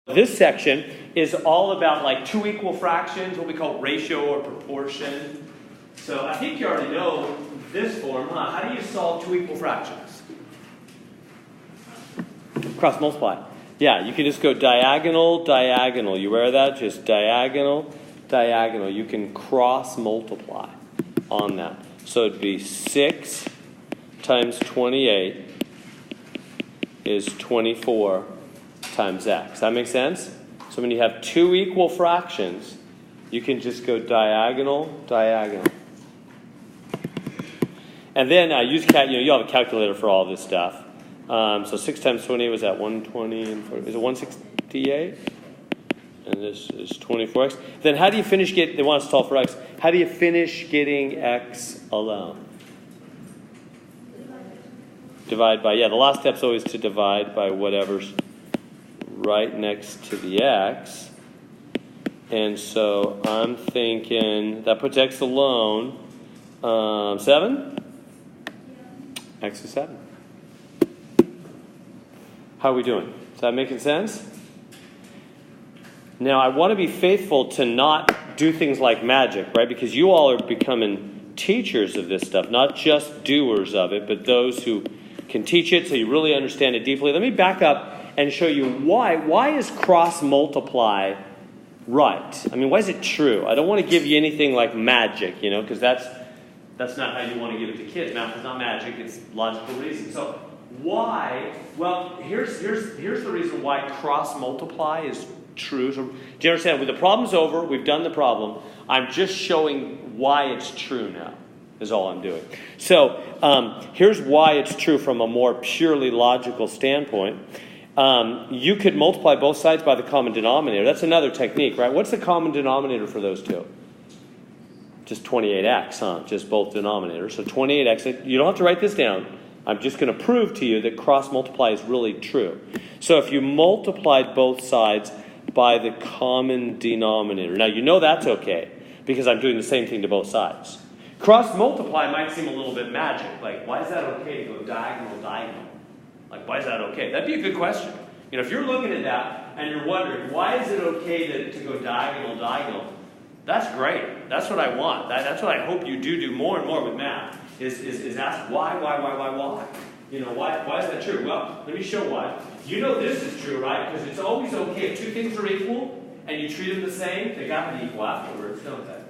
This section is all about like two equal fractions, what we call ratio or proportion. So I think you already know this form, huh? How do you solve two equal fractions? Cross multiply. Yeah, you can just go diagonal, diagonal. You aware of that? Just diagonal, diagonal. You can cross multiply on that. So it'd be 6 times 28 is 24 times x. That makes sense? So when you have two equal fractions, you can just go diagonal, diagonal. And then use you have a calculator for all this stuff. So 6 times 28 was at 120 and 40. Is it 168? And this is 24x. Then how do you finish they want us to solve for x. How do you finish getting x alone? Divide by, the last step's always to divide by whatever's right next to the x. And so I'm thinking that puts x alone 7? X is 7. How are we doing? Is that making sense? Now, I want to be faithful to not do things like magic, right? Because you all are becoming teachers of this stuff, not just doers of it, but those who can teach it so you really understand it deeply. Let me back up and show you why. Why is cross multiply right? I mean, why is it true? I don't want to give you anything like magic, because that's not how you want to give it to kids. Math is not magic, it's logical reasoning. So why? Well, here's the reason why cross multiply is true. So, do you understand? When the problem's over, we've done the problem. I'm just showing why it's true now, is all I'm doing. So here's why it's true from a more purely logical standpoint. You could multiply both sides by the common denominator. That's another technique, right? What's the common denominator for those two? Just 28x, huh? Just both denominators. So 28x, you don't have to write this down. I'm just going to prove to you that cross multiply is really true. So if you multiplied both sides by the common denominator. Now you know that's okay, because I'm doing the same thing to both sides. Cross multiply might seem a little bit magic. Like, why is that okay to go diagonal, diagonal? Like, why is that okay? That'd be a good question. If you're looking at that and you're wondering, why is it okay to go diagonal, diagonal? That's great. That's what I want. That's what I hope you do more and more with math, is ask why? Why is that true? Well, let me show why. You know this is true, right? Because it's always okay. If two things are equal and you treat them the same, they got to be equal afterwards, don't they?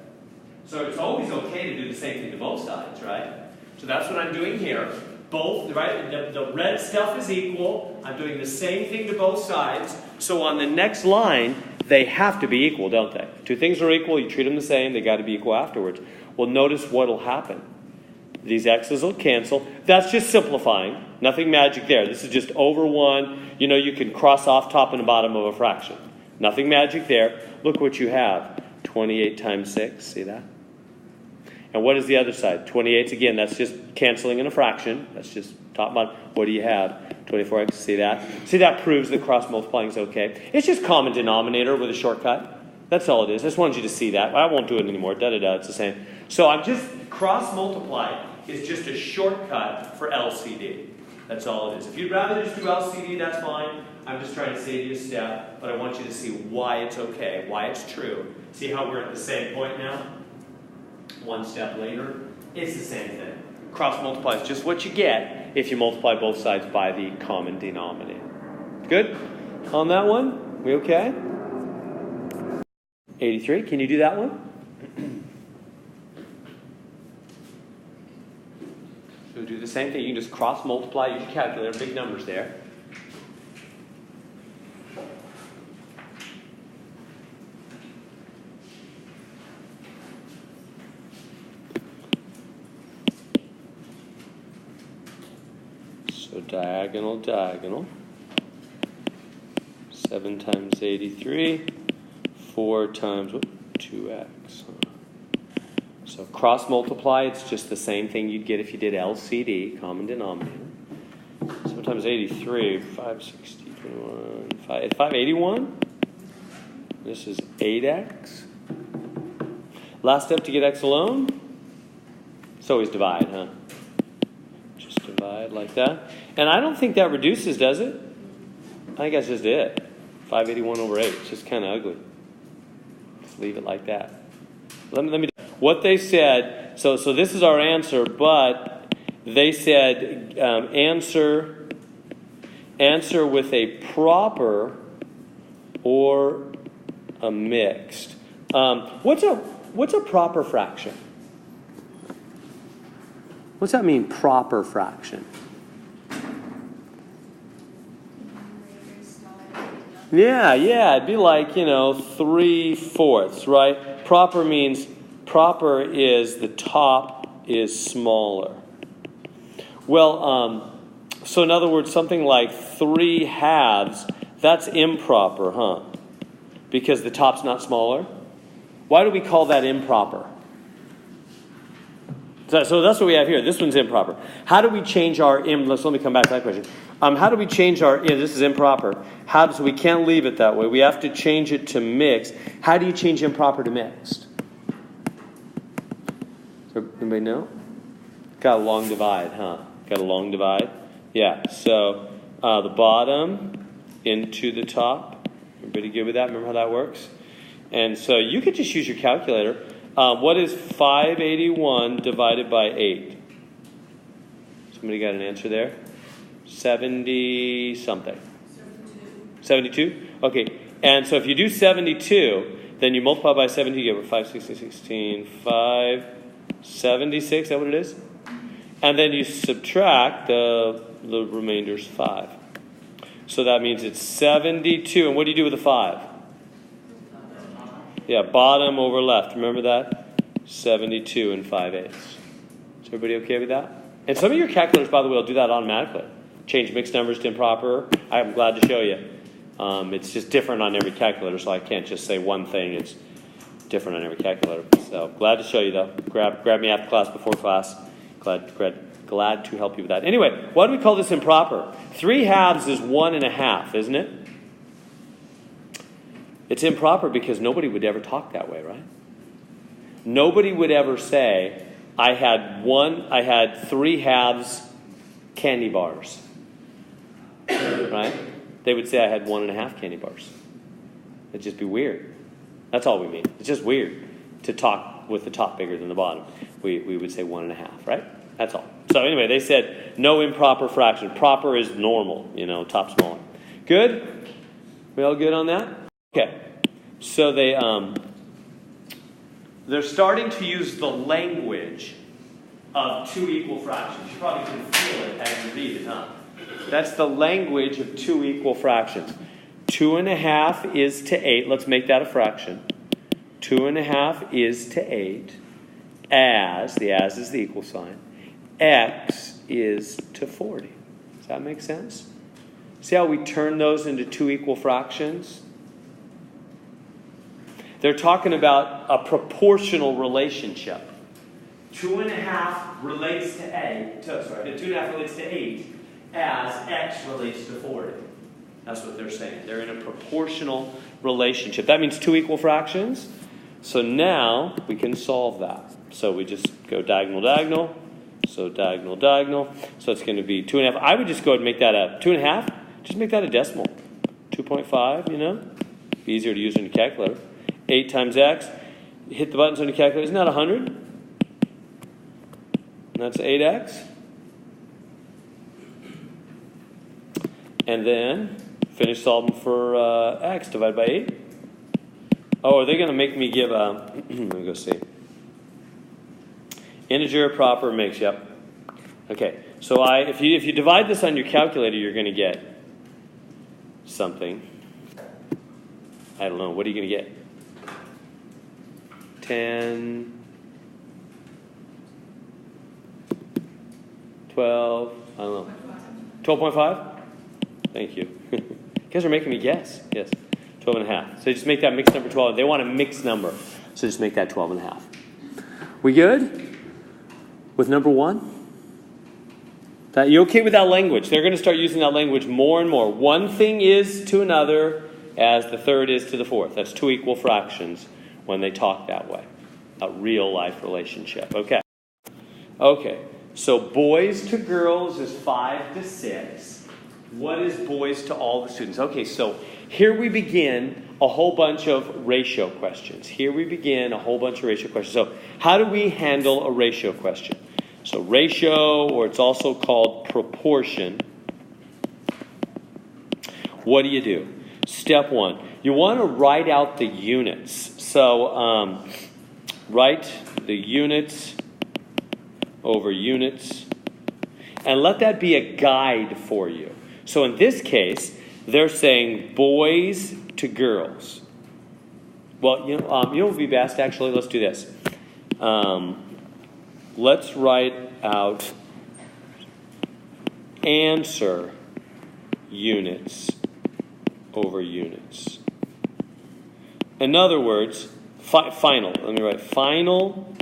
So it's always okay to do the same thing to both sides, right? So that's what I'm doing here. Both, right? The red stuff is equal. I'm doing the same thing to both sides. So on the next line, they have to be equal, don't they? Two things are equal. You treat them the same. They got to be equal afterwards. Well, notice what will happen. These x's will cancel. That's just simplifying. Nothing magic there. This is just over 1. You can cross off top and the bottom of a fraction. Nothing magic there. Look what you have. 28 times 6. See that? And what is the other side? 28, again, that's just canceling in a fraction. That's just top and bottom. What do you have? 24x. See that? See, that proves that cross multiplying is okay. It's just common denominator with a shortcut. That's all it is. I just wanted you to see that. I won't do it anymore. Da-da-da. It's the same. So I'm just, cross multiply is just a shortcut for LCD. That's all it is. If you'd rather just do LCD, that's fine. I'm just trying to save you a step, but I want you to see why it's okay, why it's true. See how we're at the same point now? One step later, it's the same thing. Cross multiply is just what you get if you multiply both sides by the common denominator. Good? On that one? We okay? 83, can you do that one? So do the same thing. You can just cross multiply, use your calculator, big numbers there. So diagonal, diagonal. 7 times 83. 4 times 2x. So cross multiply, it's just the same thing you'd get if you did LCD, common denominator. 7 times 83, 560, 21, 581. This is 8x. Last step to get x alone. It's always divide, huh? Just divide like that. And I don't think that reduces, does it? I think that's just it. 581 over 8. It's just kind of ugly. Just leave it like that. Let me. What they said, so this is our answer, but they said answer with a proper or a mixed. What's a proper fraction? What's that mean, proper fraction? Yeah, it'd be like, 3/4, right? Proper is the top is smaller. Well, so in other words, something like 3/2, that's improper, huh? Because the top's not smaller? Why do we call that improper? So that's what we have here. This one's improper. How do we change our let me come back to that question. How do we change our this is improper. So we can't leave it that way. We have to change it to mixed. How do you change improper to mixed? Anybody know? Got a long divide, huh? Got a long divide? Yeah. So the bottom into the top. Everybody good with that? Remember how that works? And so you could just use your calculator. What is 581 divided by 8? Somebody got an answer there? 70 something. 72? Okay. And so if you do 72, then you multiply by 70, you get 5, 16, 16, 5, 76. Is that what it is? And then you subtract the remainder's 5. So that means it's 72. And what do you do with the 5? Yeah, bottom over left. Remember that? 72 and 5/8. Is everybody okay with that? And some of your calculators, by the way, will do that automatically. Change mixed numbers to improper. I'm glad to show you. It's just different on every calculator, so I can't just say one thing. It's different on every calculator. So glad to show you, though. Grab me after class, before class. Glad to help you with that. Anyway, why do we call this improper? 3/2 is 1.5, isn't it? It's improper because nobody would ever talk that way, right? Nobody would ever say, I had 3/2 candy bars. Right? They would say I had 1.5 candy bars. It'd just be weird. That's all we mean. It's just weird to talk with the top bigger than the bottom. We would say 1.5, right? That's all. So anyway, they said no improper fraction. Proper is normal, top smaller. Good? We all good on that? Okay. So they're starting to use the language of two equal fractions. You probably can feel it as you read it, huh? That's the language of two equal fractions. 2.5 is to 8. Let's make that a fraction. 2.5 is to 8 as is the equal sign. X is to 40. Does that make sense? See how we turn those into two equal fractions? They're talking about a proportional relationship. 2.5 relates to 2.5 relates to 8 as X relates to 40. That's what they're saying. They're in a proportional relationship. That means two equal fractions. So now we can solve that. So we just go diagonal, diagonal. So diagonal, diagonal. So it's going to be 2.5. I would just go ahead and make that a 2.5. Just make that a decimal. 2.5, Be easier to use in your calculator. 8 times X. Hit the buttons on your calculator. Isn't that 100? And that's 8X. And then finish solving for X divided by 8. Oh, are they going to make me give a... let me go see. Integer, proper, mix. Yep. Okay. So if you divide this on your calculator, you're going to get something. I don't know. What are you going to get? 10, 12, I don't know. 12.5? Thank you. You guys are making me guess. Yes. 12.5. So just make that mixed number 12. They want a mixed number. So just make that 12.5. We good with number 1? You okay with that language? They're going to start using that language more and more. One thing is to another as the third is to the fourth. That's two equal fractions when they talk that way. A real life relationship. Okay. So boys to girls is 5 to 6. What is boys to all the students? Okay, so here we begin a whole bunch of ratio questions. So how do we handle a ratio question? So ratio, or it's also called proportion. What do? Step one, you want to write out the units. So write the units over units, and let that be a guide for you. So in this case, they're saying boys to girls. Well, you know what would be best, actually? Let's do this. Let's write out answer units over units. In other words, final. Let me write final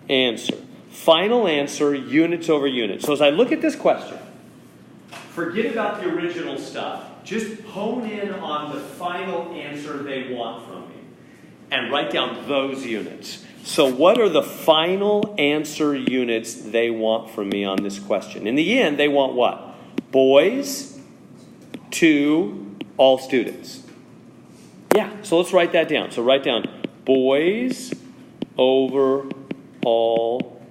answer. Final answer, units over units. So as I look at this question, forget about the original stuff. Just hone in on the final answer they want from me and write down those units. So what are the final answer units they want from me on this question? In the end, they want what? Boys to all students. Yeah, so let's write that down. So write down boys over all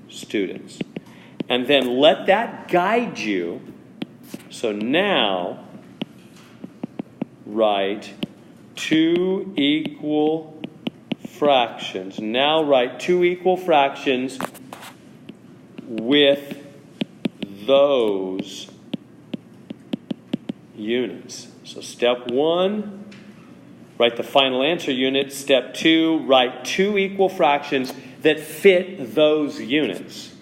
students. And then let that guide you. So now write 2 equal fractions. Now write 2 equal fractions with those units. So step 1, write the final answer unit. Step 2, write 2 equal fractions that fit those units.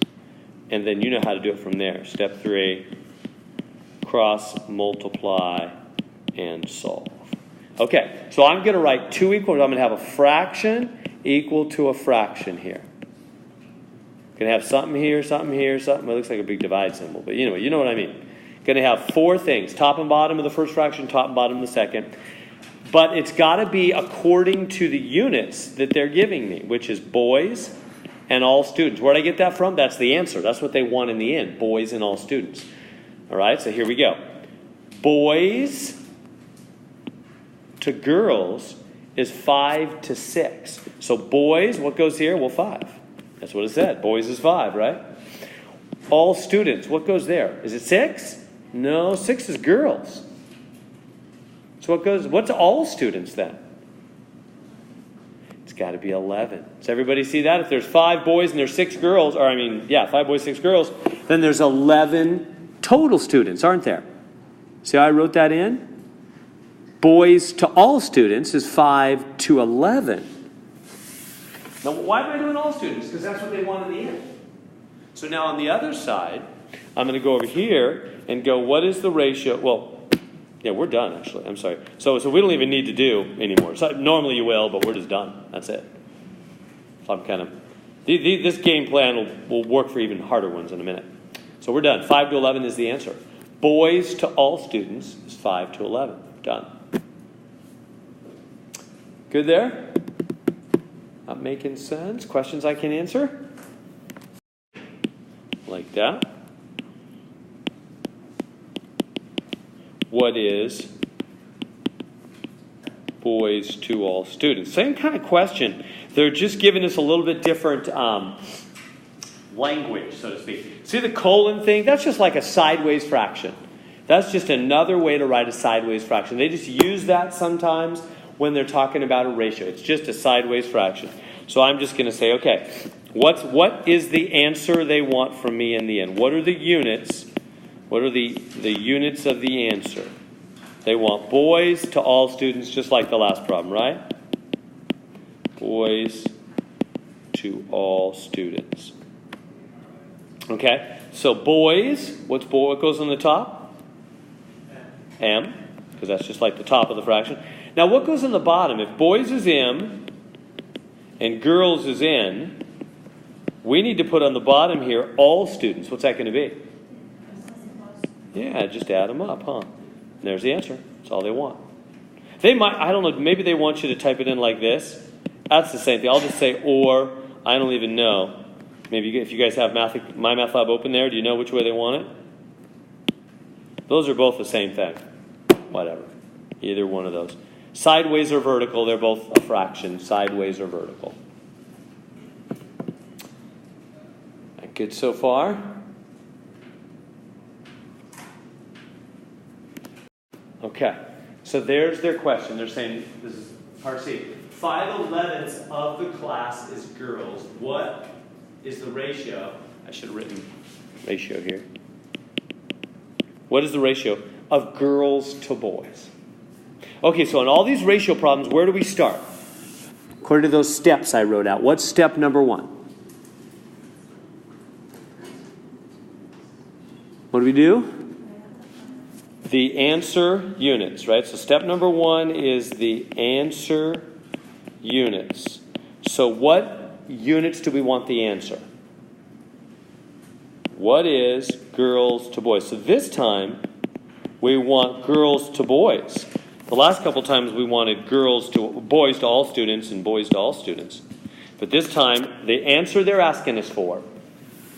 And then you know how to do it from there. Step 3, cross, multiply, and solve. Okay, so I'm going to write 2 equal. I'm going to have a fraction equal to a fraction here. Going to have something here, something here, something. It looks like a big divide symbol, but you know what I mean. Going to have 4 things. Top and bottom of the first fraction, top and bottom of the second. But it's got to be according to the units that they're giving me, which is boys and all students. Where did I get that from? That's the answer. That's what they want in the end, boys and all students. All right, so here we go. Boys to girls is 5 to 6. So boys, what goes here? Well, 5. That's what it said. Boys is 5, right? All students, what goes there? Is it 6? No, 6 is girls. So what's all students then? It's got to be 11. Does everybody see that? If there's 5 boys and there's 6 girls, 5 boys, 6 girls, then there's 11 total students, aren't there? See how I wrote that in? Boys to all students is 5 to 11. Now, why am I doing all students? Because that's what they want in the end. So now on the other side, I'm going to go over here and go, what is the ratio? Well, yeah, we're done, actually. I'm sorry. So we don't even need to do anymore. So normally you will, but we're just done. That's it. So I'm kind of... This game plan will work for even harder ones in a minute. So we're done. 5 to 11 is the answer. Boys to all students is 5 to 11. Done. Good there? Not making sense? Questions I can answer? Like that. What is boys to all students? Same kind of question. They're just giving us a little bit different language, so to speak. See the colon thing? That's just like a sideways fraction. That's just another way to write a sideways fraction. They just use that sometimes when they're talking about a ratio. It's just a sideways fraction. So I'm just going to say, okay, what is the answer they want from me in the end? What are the units? What are the units of the answer? They want boys to all students, just like the last problem, right? Boys to all students. Okay, so boys, what goes on the top? M, because that's just like the top of the fraction. Now what goes on the bottom? If boys is M and girls is N, we need to put on the bottom here all students. What's that going to be? Yeah, just add them up, huh? And there's the answer. That's all they want. They might, I don't know, maybe they want you to type it in like this. That's the same thing. I'll just say or. I don't even know. Maybe if you guys have My Math Lab open there, do you know which way they want it? Those are both the same thing. Whatever. Either one of those. Sideways or vertical, they're both a fraction. Sideways or vertical. Good so far? Okay. So there's their question. They're saying, this is part C. 5/11ths of the class is girls. What is the ratio? I should have written ratio here. What is the ratio of girls to boys? Okay, so on all these ratio problems, where do we start? According to those steps I wrote out, what's step number 1? What do we do? The answer units, right? So step number 1 is the answer units. So what units do we want the answer? What is girls to boys? So this time, we want girls to boys. The last couple times we wanted boys to all students and boys to all students. But this time, the answer they're asking us for,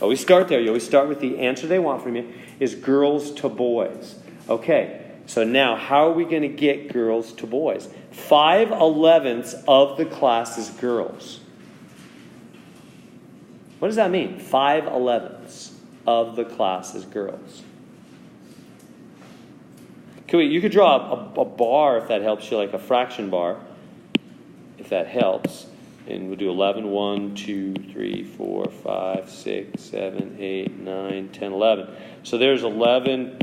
always start there. You always start with the answer they want from you, is girls to boys. Okay, so now how are we going to get girls to boys? 5/11ths of the class is girls. What does that mean? 5/11ths of the class is girls. You could draw a bar if that helps you, like a fraction bar, if that helps. And we'll do 11, 1, 2, 3, 4, 5, 6, 7, 8, 9, 10, 11. So there's 11,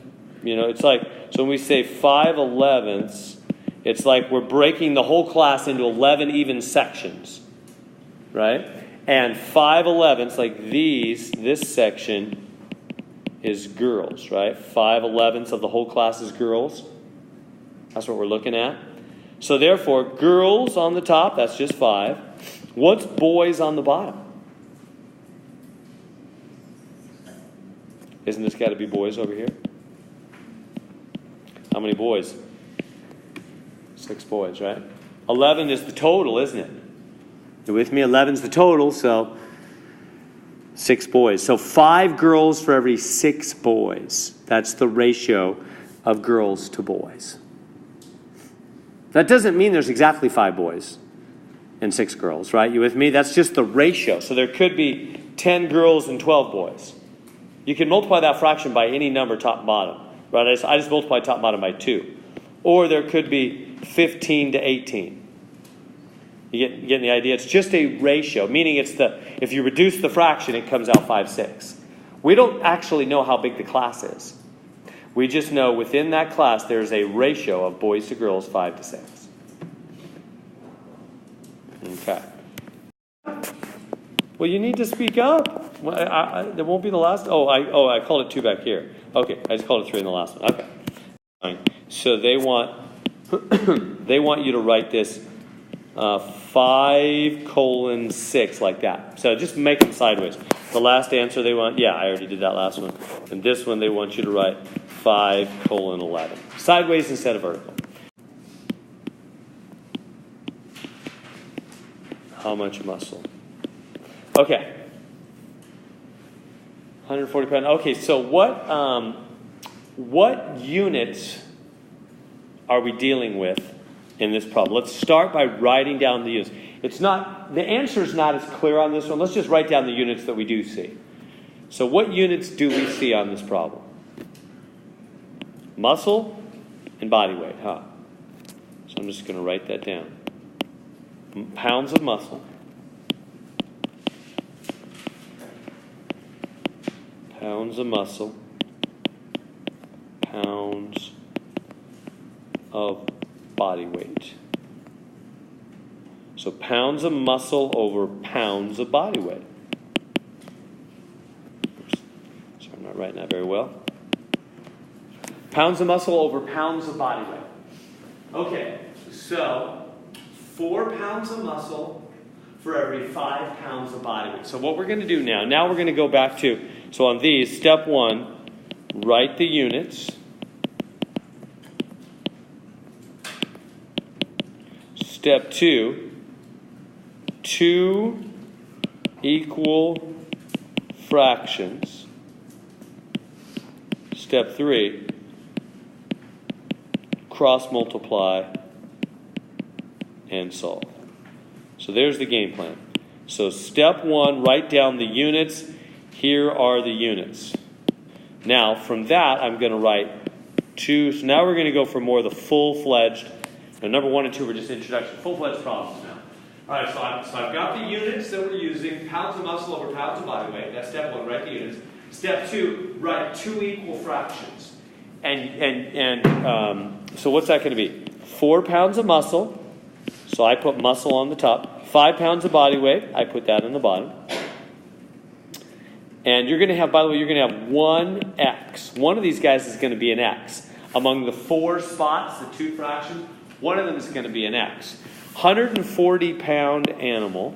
it's like, so when we say 5/11ths, it's like we're breaking the whole class into 11 even sections, right? And 5/11ths, like this section is girls, right? 5/11ths of the whole class is girls. That's what we're looking at. So therefore, girls on the top, that's just 5. What's boys on the bottom? Isn't this got to be boys over here? How many boys? 6 boys, right? 11 is the total, isn't it? You with me? 11's the total, so 6 boys. So 5 girls for every 6 boys. That's the ratio of girls to boys. That doesn't mean there's exactly 5 boys and 6 girls, right? You with me? That's just the ratio. So there could be 10 girls and 12 boys. You can multiply that fraction by any number top and bottom, right? I just multiply top and bottom by 2. Or there could be 15 to 18. You getting the idea? It's just a ratio, meaning if you reduce the fraction, it comes out 5, 6. We don't actually know how big the class is. We just know within that class there's a ratio of boys to girls, 5 to 6. Okay. Well, you need to speak up. There won't be the last. I called it 2 back here. Okay, I just called it 3 in the last one. Okay. Fine. So they want you to write this 5:6 like that. So just make them sideways. The last answer they want, I already did that last one. And this one they want you to write 5:11. Sideways instead of vertical. How much muscle? Okay. 140 pounds. Okay, so what units are we dealing with in this problem? Let's start by writing down the units. The answer is not as clear on this one. Let's just write down the units that we do see. So what units do we see on this problem? Muscle and body weight, huh? So I'm just going to write that down. Pounds of muscle. Pounds of muscle. Pounds of body weight. So pounds of muscle over pounds of body weight. Oops. Sorry, I'm not writing that very well. Pounds of muscle over pounds of body weight. Okay, so 4 pounds of muscle for every 5 pounds of body weight. So what we're going to do now we're going to go back to, so on these, step 1, write the units. Step 2, 2 equal fractions. Step 3, cross multiply, and solve. So there's the game plan. So step 1, write down the units. Here are the units. Now, from that, I'm going to write 2. So now we're going to go for more of the full-fledged. Now, number 1 and 2 were just introduction. Full-fledged problems now. All right, so I've got the units that we're using. Pounds of muscle over pounds of body weight. That's step 1, write the units. Step 2, write 2 equal fractions. So what's that going to be? 4 pounds of muscle. So I put muscle on the top. 5 pounds of body weight. I put that on the bottom. And you're going to have, by the way, you're going to have 1x. One of these guys is going to be an x. Among the 4 spots, the 2 fractions, one of them is going to be an x. 140-pound animal.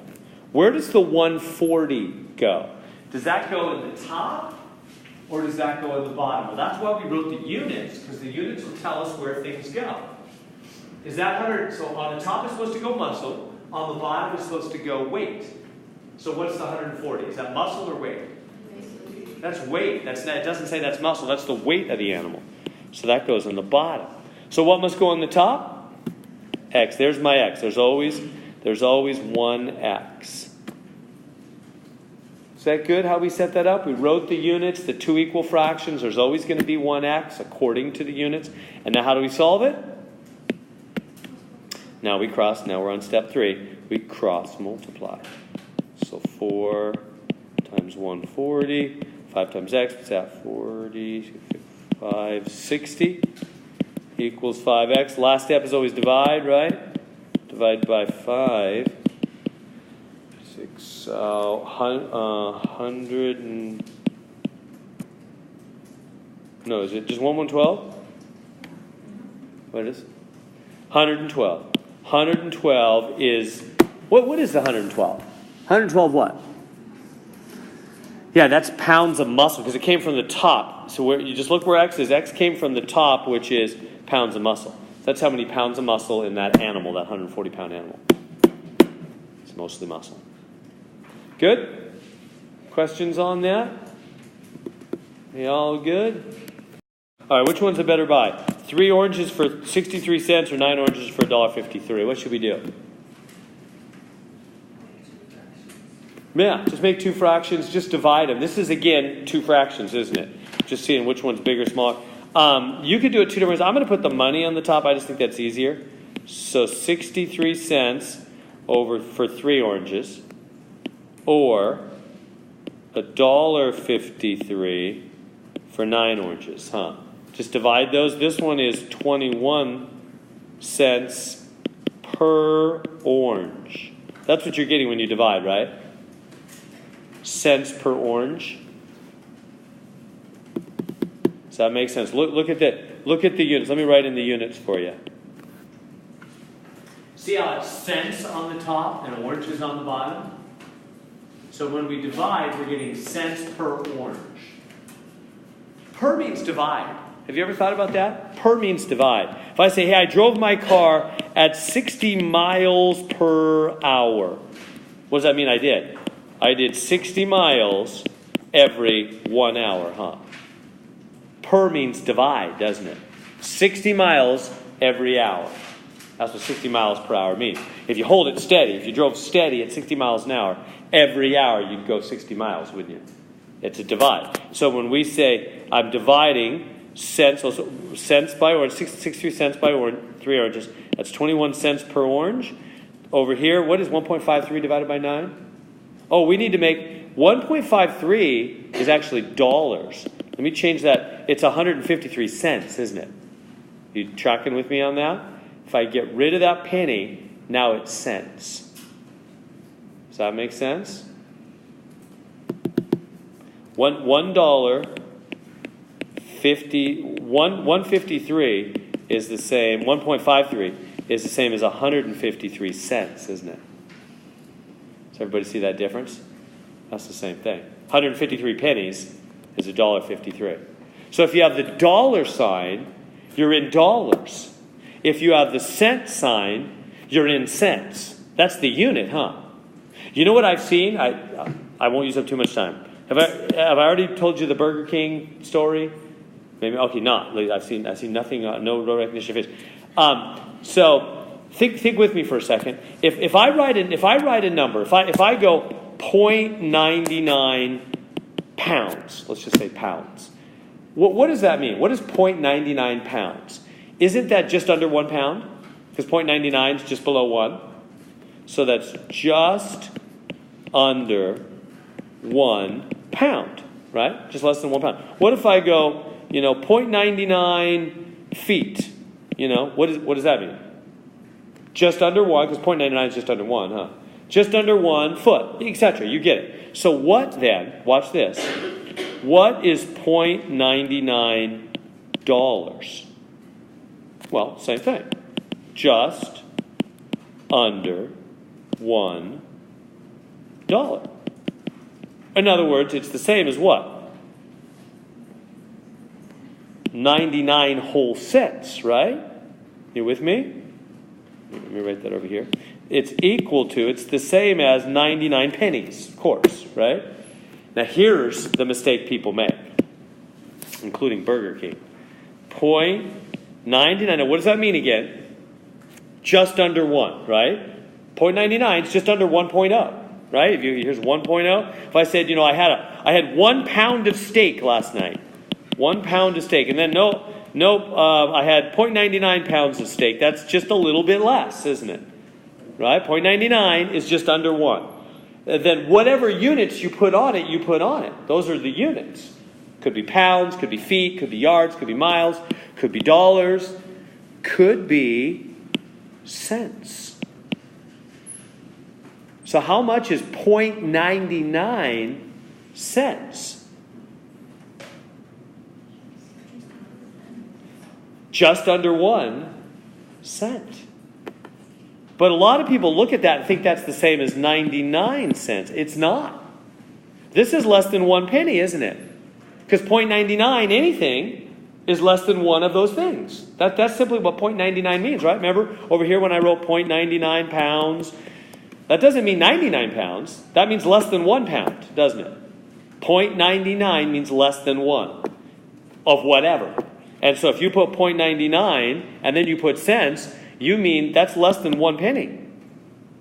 Where does the 140 go? Does that go in the top or does that go in the bottom? Well, that's why we wrote the units, because the units will tell us where things go. Is that 100? So on the top is supposed to go muscle. On the bottom is supposed to go weight. So what's the 140? Is that muscle or weight? That's weight. It doesn't say that's muscle. That's the weight of the animal. So that goes on the bottom. So what must go on the top? X. There's my x. There's always 1x. Is that good how we set that up? We wrote the units, the 2 equal fractions. There's always going to be 1x according to the units. And now how do we solve it? Now we're on step 3. We cross multiply. So 4 times 140, 5 times x, what's that? 40, 5, 60 equals 5x. Last step is always divide, right? Divide by 5. 6, 100 and... No, is it just 112? What is it? 112. 112 is... What is the 112? 112 what? Yeah, that's pounds of muscle, because it came from the top. So you just look where x is. X came from the top, which is pounds of muscle. That's how many pounds of muscle in that animal, that 140-pound animal. It's mostly muscle. Good? Questions on that? You all good? All right, which one's a better buy? 3 oranges for 63 cents or 9 oranges for $1.53? What should we do? Yeah, just make 2 fractions. Just divide them. This is, again, 2 fractions, isn't it? Just seeing which one's bigger, smaller. You could do it 2 different ways. I'm going to put the money on the top. I just think that's easier. So 63 cents for 3 oranges. Or $1.53 for 9 oranges, huh? Just divide those. This one is 21 cents per orange. That's what you're getting when you divide, right? Cents per orange. Does that make sense? Look at the units. Let me write in the units for you. See how it's cents on the top and oranges on the bottom? So when we divide, we're getting cents per orange. Per means divide. Have you ever thought about that? Per means divide. If I say, hey, I drove my car at 60 miles per hour. What does that mean I did? I did 60 miles every 1 hour, huh? Per means divide, doesn't it? 60 miles every hour. That's what 60 miles per hour means. If you hold it steady, if you drove steady at 60 miles an hour, every hour you'd go 60 miles, wouldn't you? It's a divide. So when we say I'm dividing cents by orange, 63 cents by 3 oranges, that's 21 cents per orange. Over here, what is 1.53 divided by 9? Oh, we need to make 1.53 is actually dollars. Let me change that. It's 153 cents, isn't it? You tracking with me on that? If I get rid of that penny, now it's cents. Does that make sense? $1.53 is the same. 1.53 is the same as 153 cents, isn't it? Does everybody see that difference? That's the same thing. 153 pennies is $1.53. So if you have the dollar sign, you're in dollars. If you have the cent sign, you're in cents. That's the unit, huh? You know what I've seen? I won't use up too much time. Have I already told you the Burger King story? Maybe, okay, not. I've seen nothing, no recognition of face. So think with me for a second. If I write a number, if I go 0.99 pounds, let's just say pounds. What does that mean? What is 0.99 pounds? Isn't that just under 1 pound? Because 0.99 is just below 1. So that's just under 1 pound, right? Just less than 1 pound. What if I go, 0.99 feet? What does that mean? Just under 1, because 0.99 is just under 1, huh? Just under 1 foot, etc. You get it. So what then, watch this, what is $0.99? Well, same thing. Just under $1. In other words, it's the same as what? 99 whole cents, right? You with me? Let me write that over here. It's the same as 99 pennies, of course, right? Now here's the mistake people make, including Burger King. 0.99, now what does that mean again? Just under 1, right? 0.99 is just under 1.0, right? Here's 1.0. If I said, I had 1 pound of steak last night. 1 pound of steak. And then, I had 0.99 pounds of steak. That's just a little bit less, isn't it? Right? 0.99 is just under 1. Then whatever units you put on it, you put on it. Those are the units. Could be pounds, could be feet, could be yards, could be miles, could be dollars, could be cents. So how much is 0.99 cents? Just under 1 cent. But a lot of people look at that and think that's the same as 99 cents. It's not. This is less than 1 penny, isn't it? Because 0.99 anything is less than one of those things. That's simply what 0.99 means, right? Remember over here when I wrote 0.99 pounds? That doesn't mean 99 pounds. That means less than 1 pound, doesn't it? 0.99 means less than 1 of whatever. And so if you put 0.99 and then you put cents, you mean that's less than 1 penny,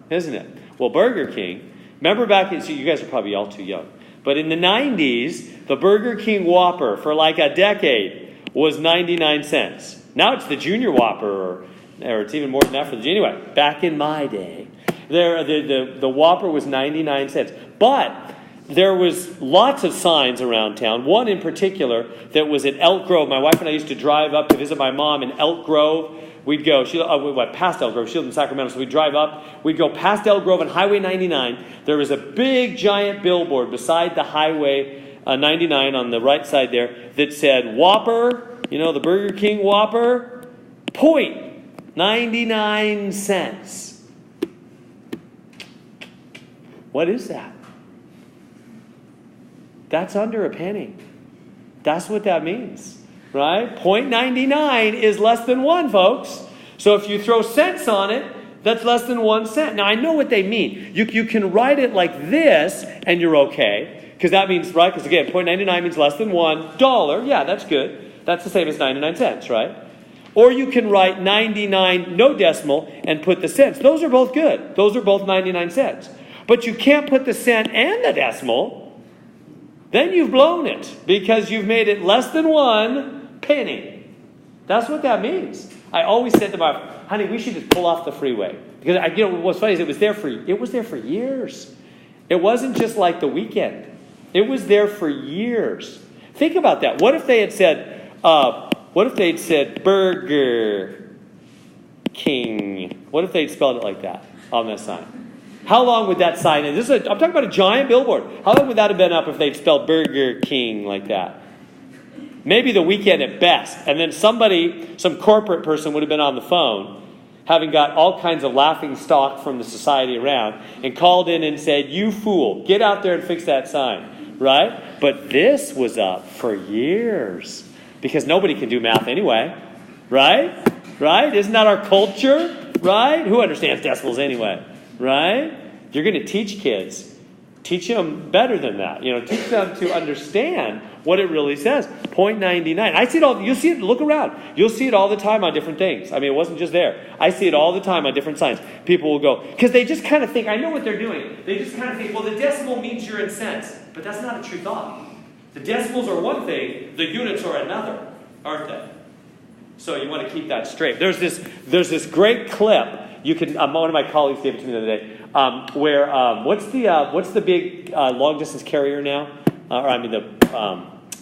isn't it? Well, Burger King, remember back, so you guys are probably all too young, but in the 90s, the Burger King Whopper for like a decade was 99 cents. Now it's the Junior Whopper, or it's even more than that for the Junior. Anyway, back in my day, the Whopper was 99 cents. But there was lots of signs around town. One in particular that was at Elk Grove. My wife and I used to drive up to visit my mom in Elk Grove. We'd go, we went past Elk Grove. She lived in Sacramento, so we'd drive up. We'd go past Elk Grove on Highway 99. There was a big, giant billboard beside the Highway 99 on the right side there that said, Whopper, the Burger King Whopper, 0.99 cents. What is that? That's under a penny. That's what that means. Right? 0.99 is less than 1, folks. So if you throw cents on it, that's less than 1 cent. Now, I know what they mean. You can write it like this, and you're okay. Because that means, right? Because again, 0.99 means less than $1. Yeah, that's good. That's the same as 99 cents, right? Or you can write 99, no decimal, and put the cents. Those are both good. Those are both 99 cents. But you can't put the cent and the decimal. Then you've blown it. Because you've made it less than 1 penny. That's what that means. I always said to my wife, honey, we should just pull off the freeway. Because what's funny is it was there for years. It wasn't just like the weekend. It was there for years. Think about that. What if they had said, Burger King? What if they'd spelled it like that on that sign? How long would that sign? I'm talking about a giant billboard. How long would that have been up if they'd spelled Burger King like that? Maybe the weekend at best. And then some corporate person would have been on the phone, having got all kinds of laughing stock from the society around, and called in and said, you fool, get out there and fix that sign. Right? But this was up for years. Because nobody can do math anyway. Right? Right? Isn't that our culture? Right? Who understands decimals anyway? Right? You're going to teach kids teach them better than that. Teach them to understand what it really says. 0.99. I see it all. You see it. Look around. You'll see it all the time on different things. I mean, it wasn't just there. I see it all the time on different signs. People will go, because they just kind of think, I know what they're doing. They just kind of think, well, the decimal means you're in cents. But that's not a true thought. The decimals are one thing. The units are another, aren't they? So you want to keep that straight. There's this great clip. You can. One of my colleagues gave it to me the other day. Where what's the big long distance carrier now?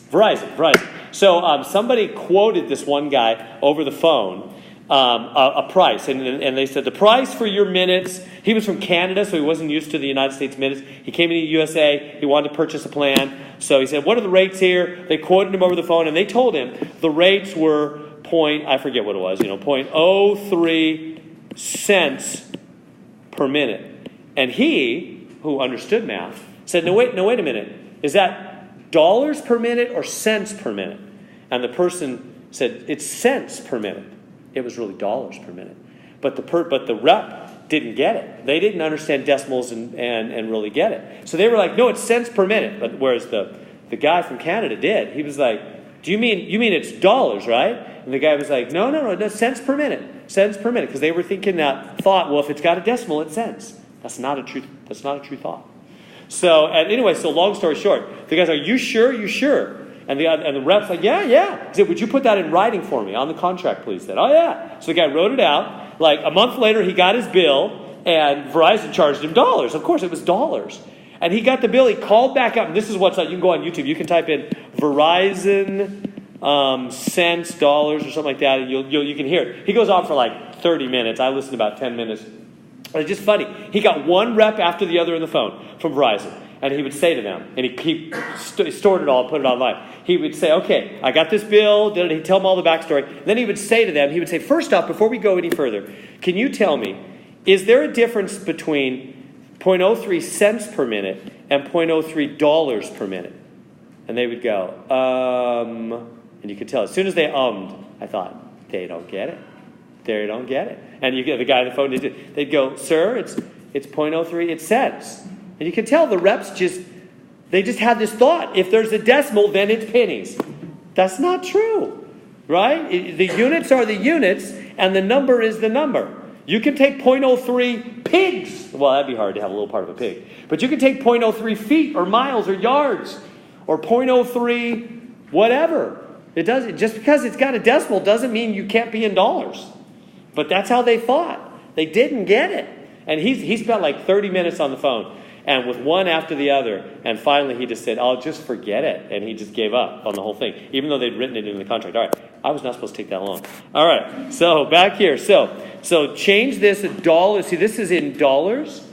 Verizon. So somebody quoted this one guy over the phone a price, and they said the price for your minutes. He was from Canada, so he wasn't used to the United States minutes. He came into the USA. He wanted to purchase a plan, so he said, "What are the rates here?" They quoted him over the phone, and they told him the rates were I forget what it was. 0.03 cents per minute. And he, who understood math, said, no, wait a minute. Is that dollars per minute or cents per minute? And the person said, it's cents per minute. It was really dollars per minute. But the rep didn't get it. They didn't understand decimals and really get it. So they were like, no, it's cents per minute. But whereas the guy from Canada did. He was like, do you mean it's dollars, right? And the guy was like, no, cents per minute. Cents per minute. Because they were thinking well, if it's got a decimal, it's cents. That's not a true thought. So anyway, long story short, the guy's like, you sure? And the rep's like, yeah. He said, would you put that in writing for me on the contract, please? He said, oh yeah. So the guy wrote it out. Like a month later, he got his bill, and Verizon charged him dollars. Of course, it was dollars. And he got the bill. He called back up. And this is what's up. You can go on YouTube. You can type in Verizon cents, dollars, or something like that, and you can hear it. He goes on for like 30 minutes. I listened about 10 minutes. It's just funny. He got one rep after the other on the phone from Verizon, and he would say to them, and he stored it all and put it online. He would say, okay, I got this bill. He'd tell them all the backstory. Then he would say to them, first off, before we go any further, can you tell me, is there a difference between 0.03 cents per minute and 0.03 dollars per minute? And they would go, and you could tell as soon as they I thought, they don't get it. They don't get it. And you get the guy on the phone, they'd go, sir, it's 0.03, it's cents. And you can tell the reps just had this thought, if there's a decimal, then it's pennies. That's not true, right? The units are the units, and the number is the number. You can take 0.03 pigs. Well, that'd be hard to have a little part of a pig. But you can take 0.03 feet or miles or yards or 0.03 whatever. It doesn't. Just because it's got a decimal doesn't mean you can't be in dollars. But that's how they thought. They didn't get it. And he spent like 30 minutes on the phone, and with one after the other. And finally he just said, I'll just forget it. And he just gave up on the whole thing, even though they'd written it in the contract. All right, I was not supposed to take that long. All right, so back here. So change this to dollars. See, this is in dollars.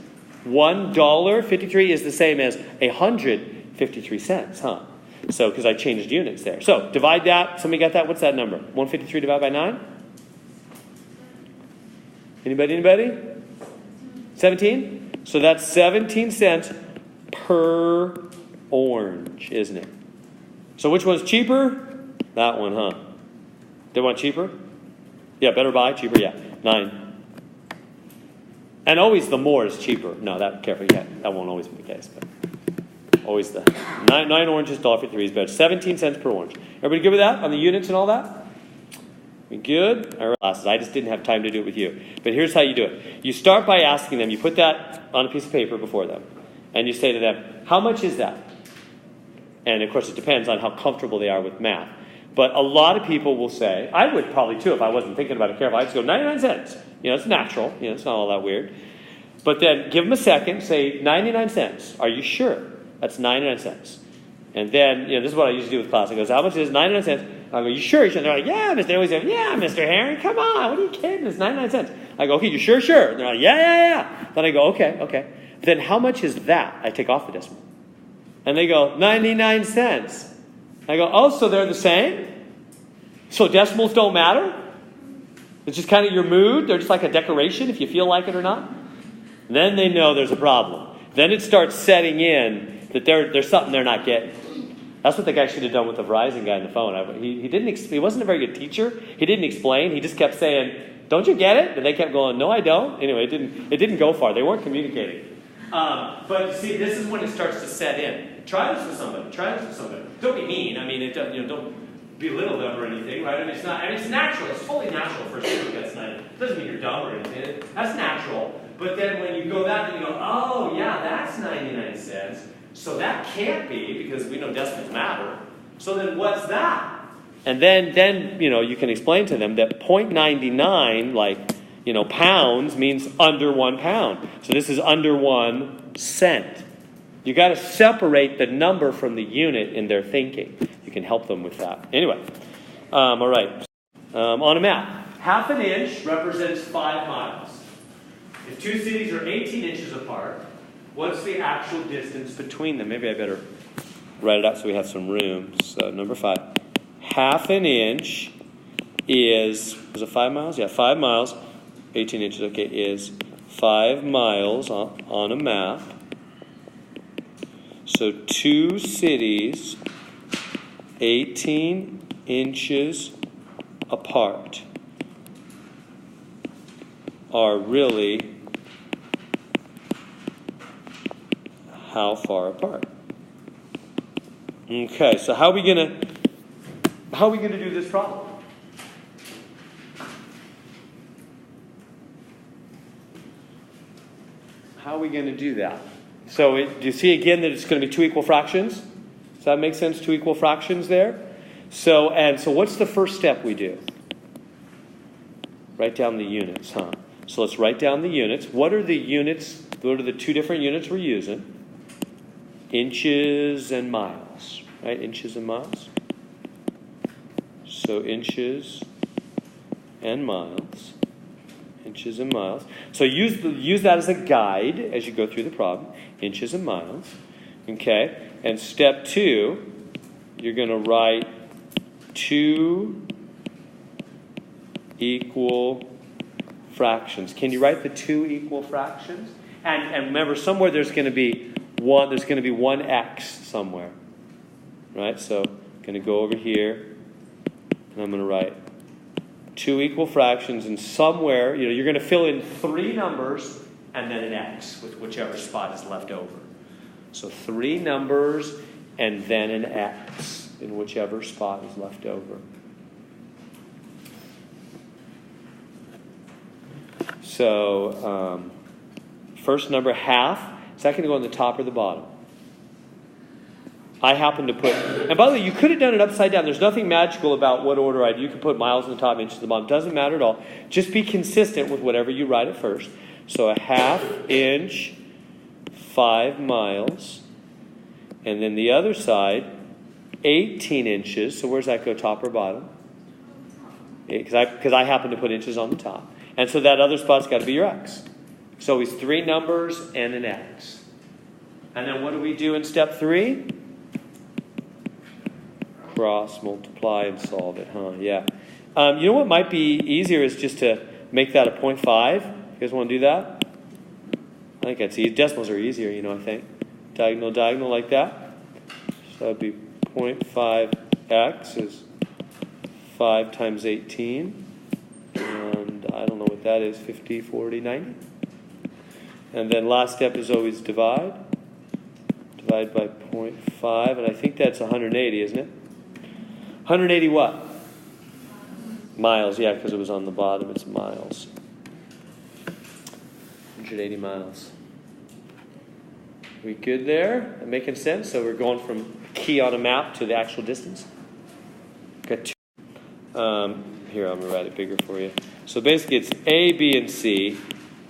$1.53 is the same as 153 cents, huh? So, because I changed units there. So, divide that. Somebody got that? What's that number? 153 divided by 9? Anybody? 17? So that's 17 cents per orange, isn't it? So which one's cheaper? That one, huh? They want cheaper? Yeah, better buy, cheaper, yeah. 9. And always the more is cheaper. No, careful, yeah, that won't always be the case, but always the 9 oranges, $1.53 is better. 17 cents per orange. Everybody good with that on the units and all that? We good? All right, classes. I just didn't have time to do it with you. But here's how you do it. You start by asking them. You put that on a piece of paper before them. And you say to them, how much is that? And, of course, it depends on how comfortable they are with math. But a lot of people will say, I would probably too if I wasn't thinking about it carefully. I'd just go 99 cents. It's natural. It's not all that weird. But then give them a second. Say 99 cents. Are you sure? That's 99 cents. And then, this is what I usually do with class. I go, how much is 99 cents? I go, you sure? They're like, yeah, Mr. They always say, yeah, Mr. Herring, come on. What are you kidding? It's 99 cents. I go, okay, you sure? And they're like, yeah. Then I go, okay. Then how much is that? I take off the decimal. And they go, 99 cents. I go, oh, so they're the same? So decimals don't matter? It's just kind of your mood? They're just like a decoration if you feel like it or not? Then they know there's a problem. Then it starts setting in that there's something they're not getting. That's what the guy should have done with the Verizon guy on the phone. He wasn't a very good teacher. He didn't explain. He just kept saying, don't you get it? And they kept going, no, I don't. Anyway, it didn't go far. They weren't communicating. But see, this is when it starts to set in. Try this with somebody. Try this with somebody. Don't be mean. I mean, don't belittle them or anything, right? I mean, it's not. I mean, it's natural. It's totally natural for a student to get 90. It doesn't mean you're dumb or anything. That's natural. But then when you go back and you go, oh yeah, that's 99 cents. So that can't be, because we know decimals matter. So then what's that? And then you can explain to them that 0.99, like pounds, means under 1 pound. So this is under 1 cent. You got to separate the number from the unit in their thinking. You can help them with that. Anyway, all right. On a map, half an inch represents 5 miles. If two cities are 18 inches apart, what's the actual distance between them? Maybe I better write it out so we have some room. So number 5. Half an inch is it 5 miles? Yeah, 5 miles. 18 inches, okay, is 5 miles on a map. So two cities 18 inches apart are really how far apart? Okay, so how are we gonna do this problem? How are we going to do that? So do you see again that it's going to be 2 equal fractions? Does that make sense? 2 equal fractions there? So what's the first step we do? Write down the units, huh? So let's write down the units. What are the units? What are the 2 different units we're using? Inches and miles, right? Inches and miles. So inches and miles. Inches and miles. So use that as a guide as you go through the problem. Inches and miles. Okay. And step 2, you're going to write 2 equal fractions. Can you write the 2 equal fractions? And remember, somewhere there's going to be one. There's going to be one x somewhere, right? So I'm going to go over here, and I'm going to write 2 equal fractions, and somewhere, you're going to fill in 3 numbers and then an x with whichever spot is left over. So 3 numbers and then an x in whichever spot is left over. So first number, half. Is that going to go on the top or the bottom? I happen to put, and by the way, you could have done it upside down. There's nothing magical about what order you could put miles on the top, inches on the bottom. Doesn't matter at all. Just be consistent with whatever you write at first. So a half inch, 5 miles. And then the other side, 18 inches. So where's that go, top or bottom? Because I happen to put inches on the top. And so that other spot's got to be your x. So it's 3 numbers and an x. And then what do we do in step 3? Cross, multiply, and solve it, huh? Yeah. You know what might be easier is just to make that a 0.5. You guys want to do that? I think that's easy. Decimals are easier, I think. Diagonal like that. So that would be 0.5x is 5 times 18. And I don't know what that is, 50, 40, 90. And then last step is always divide. Divide by 0.5, and I think that's 180, isn't it? 180 what? Miles, yeah, because it was on the bottom. It's miles. 180 miles. We good there? Making sense? So we're going from key on a map to the actual distance. Got 2. Here, I'm going to write it bigger for you. So basically it's A, B, and C,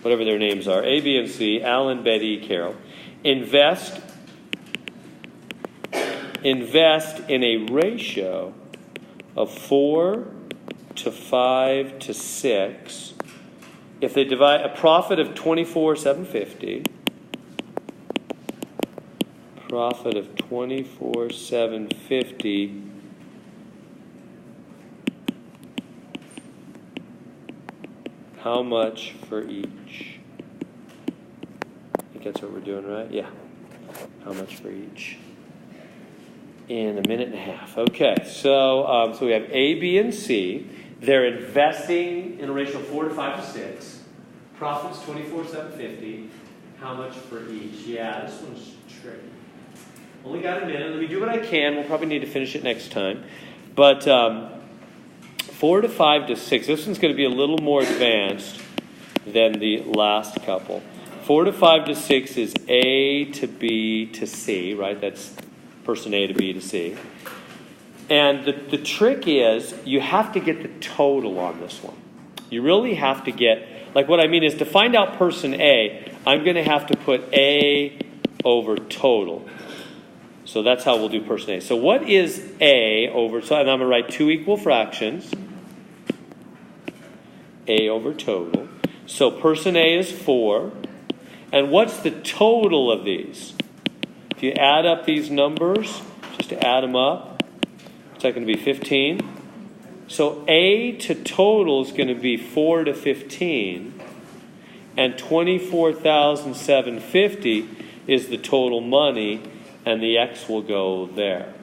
whatever their names are. A, B, and C, Alan, Betty, Carol. Invest in a ratio of 4 to 5 to 6. If they divide a profit of $24,750, profit of $24,750, how much for each? I think that's what we're doing, right? Yeah. How much for each? In a minute and a half. Okay, so we have A, B, and C. They're investing in a ratio of 4 to 5 to 6. Profits $24,750. how much for each? Yeah, this one's tricky. Only got a minute. Let me do what I can. We'll probably need to finish it next time. But 4 to 5 to 6. This one's going to be a little more advanced than the last couple. 4 to 5 to 6 is A to B to C, right? That's person A to B to C. And the trick is you have to get the total on this one. You really have to get, like what I mean is to find out person A, I'm going to have to put A over total. So that's how we'll do person A. So what is A over, so and I'm going to write two equal fractions. A over total. So person A is 4. And what's the total of these? If you add up these numbers, just to add them up, it's going to be 15. So A to total is going to be 4 to 15. And 24,750 is the total money, and the X will go there.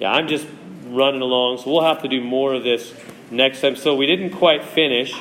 Yeah, I'm just running along, so we'll have to do more of this next time. So we didn't quite finish.